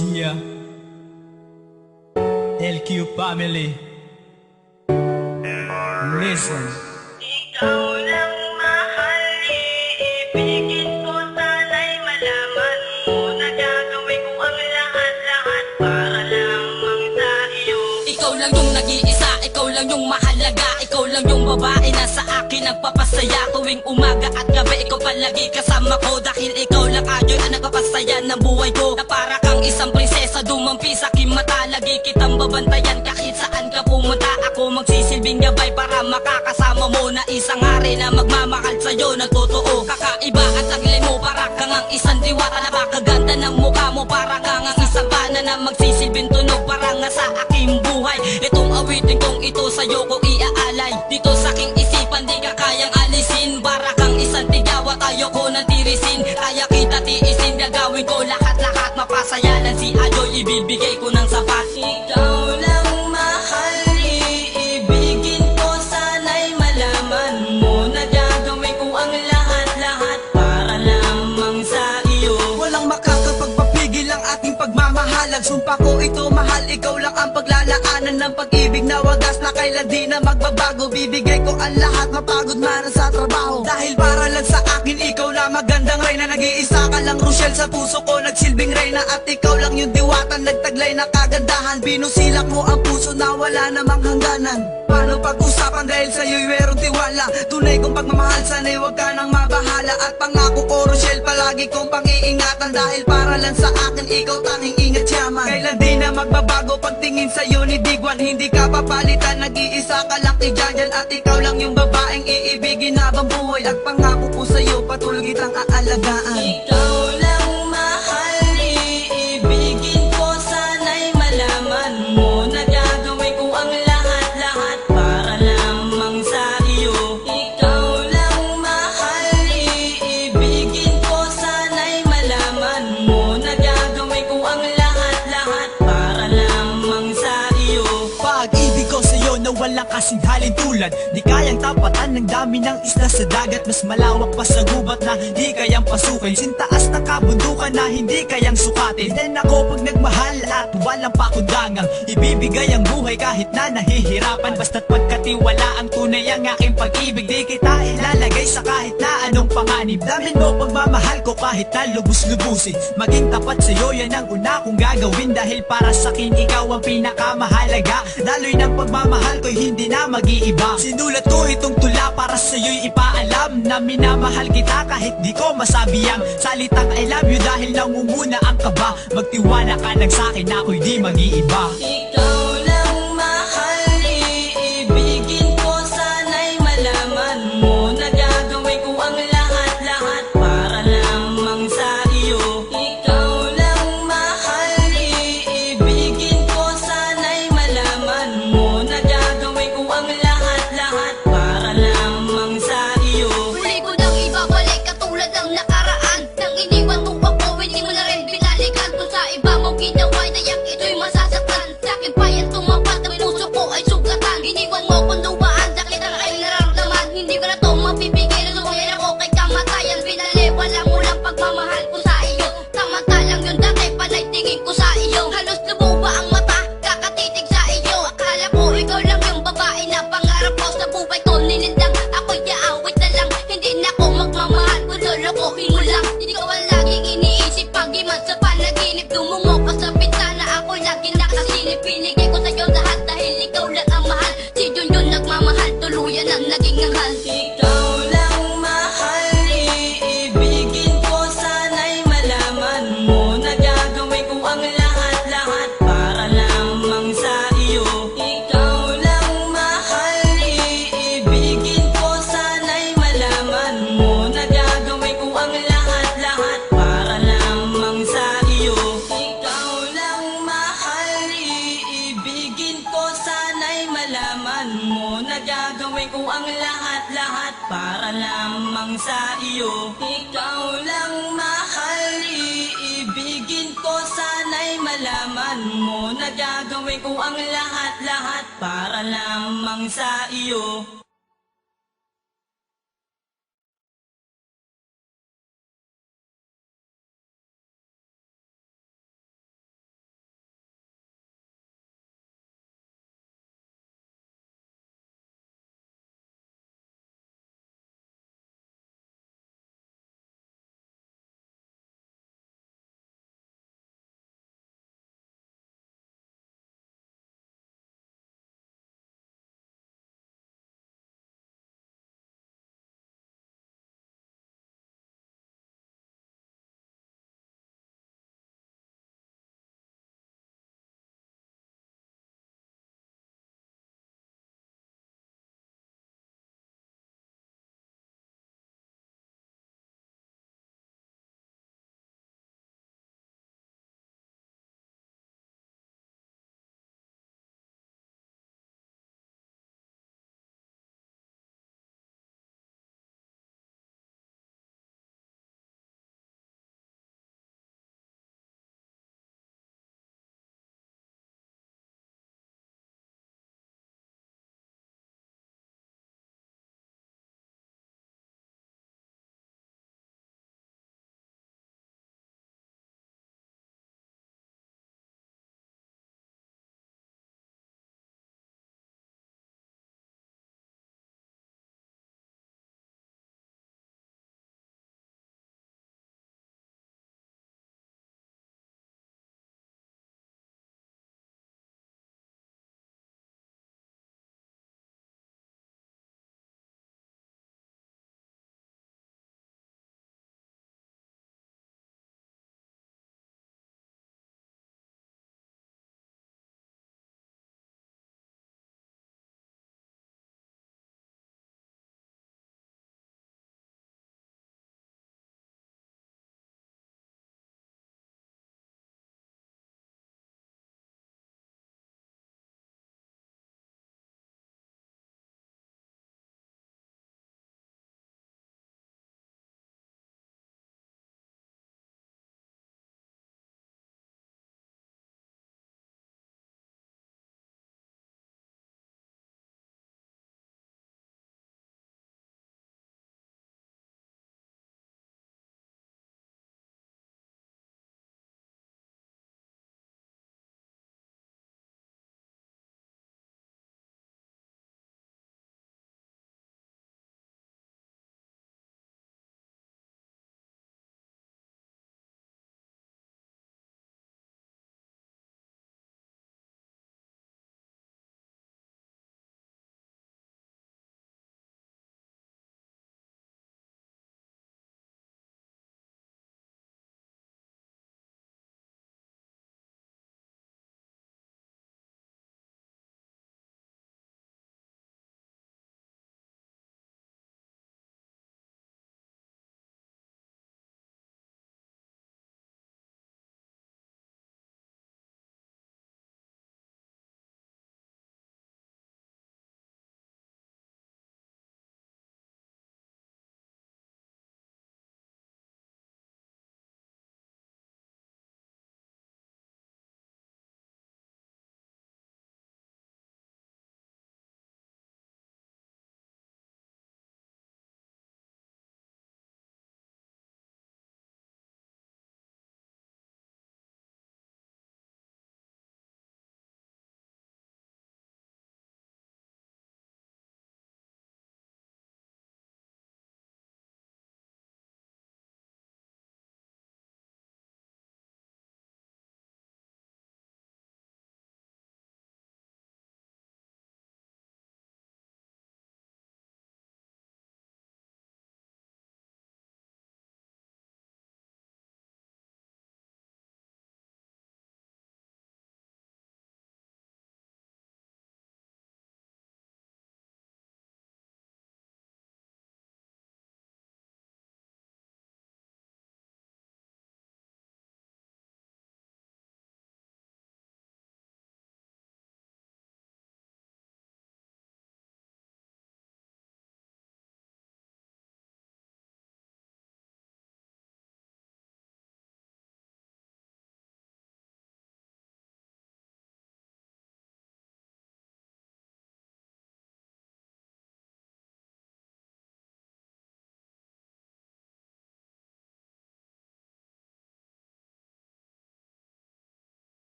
Dear LQ family, listen. Ikaw lang mahal, iibigin ko, sana'y malaman mo na gagawin ko ang lahat-lahat para lamang sa iyo. Ikaw lang yung nag-iisa, ikaw lang yung mahalaga, ikaw lang yung babae na sa akin nagpapasaya. Tuwing umaga at gabi, ikaw palagi kasama ko. Dahil ikaw lang ayoy ang nagpapasaya ng buhay ko. Na para kang isang prinsesa, dumampi sa aking mata. Lagi kitang babantayan kahit saan ka pumunta. Ako magsisilbing gabay para makakasama mo. Na isang hari na magmamahal sa'yo ng totoo. Kakaiba at taglay mo, para kang ang isang diwata. Napakaganda ng mukha mo, para kang ang isang pana na magsisilbing tunog para nga sa aking buhay. Itong awitin kong ito sa'yo ko iaalay. Dito sa aking isipan di ka kayang alisin. Para kang isang tigawa, tayo ko ng tirisin. Kaya kita tiisin, gagawin ko lahat-lahat. Mapasayalan si Ajoy, ibibigay ko ng sapat. Ikaw lang mahal, iibigin ko, sana'y malaman mo na gagawin ko ang lahat-lahat para lamang sa iyo. Walang makakapagpapigil ang ating pagmamahalan. Sumpa ko ito mahal, ikaw lang ang paglalaanan ng pag-ibig na wagas na kailan di na magbabago. Bibigay ko ang lahat, mapagod man sa trabaho. Dahil para lang sa akin, ikaw lang magandang reyna. Nag-iisa ka lang, Rochelle, sa puso ko nagsilbing reyna. At ikaw lang yung diwata, nagtaglay na kagandahan. Binusilak mo ang puso na wala namang hangganan. Paano pag-usapan dahil sa'yo'y merong tiwala. Tunay kong pagmamahal, sana'y huwag ka nang mabahala. At pangako ko, Rochelle, palagi kong pang-iingatan. Dahil para lang sa akin, ikaw tanging ingat yaman. Kailan di na magbabago pagtingin sa'yo ni Digwan. Hindi ka papalitan, nag-iisa ka lang kay Janjan. At ikaw lang yung babaeng iibigin habang buhay. At pangako ko sa'yo, patuloy kitang aalagaan. Ikaw lang mahal, iibigin ko, sana'y malaman mo na gagawin ko ang lahat-lahat para lamang sa iyo. Ikaw lang mahal, iibigin ko, sana'y malaman mo na gagawin ko ang lahat-lahat para lamang sa iyo. Pag-ibig ko sa'yo na walang kasing halin tulad. Di kayang tapatan ng dami ng isla sa dagat. Mas malawak pa sa gubat na hindi kayang pasukin. Sintaas ng kabundukan na hindi kayang sukatin. Then ako pag nagmahal at walang pakundangang ibibigay ang buhay kahit na nahihirapan. Basta't pagkatiwala ang tunay ang aking pag-ibig. Di kita ilalagay sa kahit na anong panganib. Damin mo pagmamahal ko kahit na lubos-lubusin. Maging tapat sa'yo, yan ang una kong gagawin. Dahil para sa'kin ikaw ang pinakamahalaga. Daloy ng pagmamahal ko'y hindi na mag-iiba. Sinulat ko itong tula para sa'yo'y ipaalam na minamahal kita kahit di ko masabi ang salitang I love you. Dahil nangunguna ang kaba, magtiwala ka lang sa'kin na ako'y di mag-iiba. Ikaw lang mahal, iibigin ko, sana'y malaman mo na gagawin ko ang lahat-lahat para lamang sa iyo. Ikaw lang mahal, iibigin ko, sana'y malaman mo na gagawin ko ang lahat-lahat para lamang sa iyo. Huli ko nang ibabalik katulad ng nakaraan. Nang iniwan mo ako, hindi mo na rin binalikan. Kung sa iba mo ginawa, nayak ito'y masasaktan. Sa'kin pa yan tumapat, ang puso ko ay sugatan. Iniwan mo kung luwaan, sakit ang aking nararamdaman. Hindi ko na to mapipigil, sumangin ako kay kamatayan. Binaliwala mo lang pagmamahal ko sa iyo. Samantalang yung dati, panay tingin ko sa iyo. Halos lumuba ang mata, kakatitig sa iyo. Akala ko ikaw lang yung babae na pangarap ko sa buhay ko. Ninindang ako'y yaawit na lang. Hindi na ako magmamahal kung lolokohin mo lang. Hindi ko ang laging iniisip pag-iman sa panaginip. Tumungo ka sa bintana, ako'y laging nakasilip. Pinigay ko sa'yo lahat dahil ikaw lang ang mahal. Si Junjun nagmamahal, tuluyan ang naging anghal. Ikaw lang mahal, iibigin ko, sana'y malaman mo na gagawin ko ang lahat-lahat para lamang sa iyo. Ikaw lang mahal, iibigin ko, sana'y malaman mo na gagawin ko ang lahat-lahat para lamang sa iyo. Ikaw lang mahal, iibigin ko, sana'y malaman mo na gagawin ko ang lahat-lahat para lamang sa iyo. Ikaw lang mahal, iibigin ko, sana'y malaman mo na gagawin ko ang lahat-lahat para lamang sa iyo.